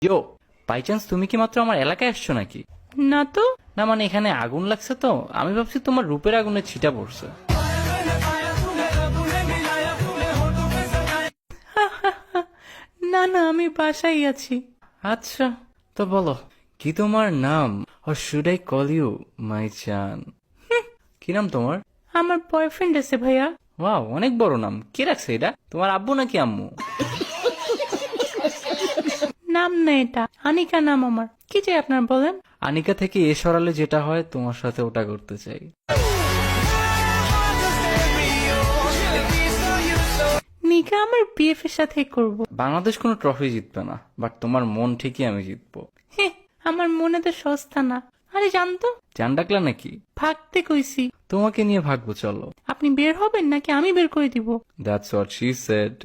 Yo, by chance তুমি কি মাত্র আমার এলাকায় আসছো নাকি? না তো। না মানে এখানে আগুন লাগছে তো, আমি ভাবছি তোমার রূপের আগুনে ছিটা পড়ছে। না না, আমি বাসায় আছি। আচ্ছা, তো বলো কি তোমার নাম? Or should I call you my জান? কি নাম তোমার? আমার বয়ফ্রেন্ড আছে ভাইয়া। ওয়াও, অনেক বড় নাম। কে রাখছে এটা? তোমার আব্বু নাকি আম্মু? নাম না এটা, আনিকা নাম আমার। কি চাই আপনার বলেন? আনিকা থেকে এ সরালে যেটা হয় তোমার সাথে ওটা করতে চাই। নিকা আমার বিএফ এর সাথে করব। বাংলাদেশ কোনো ট্রফি জিতবে না, বাট তোমার মন ঠিকই আমি জিতবো। হ্যাঁ, আমার মনে তো সস্তা না। আরে জানতো, জান ডাকলা নাকি? ভাগতে কইছি। তোমাকে নিয়ে ভাগবো, চলো। আপনি বের হবেন নাকি আমি বের করে দিব? That's what she said.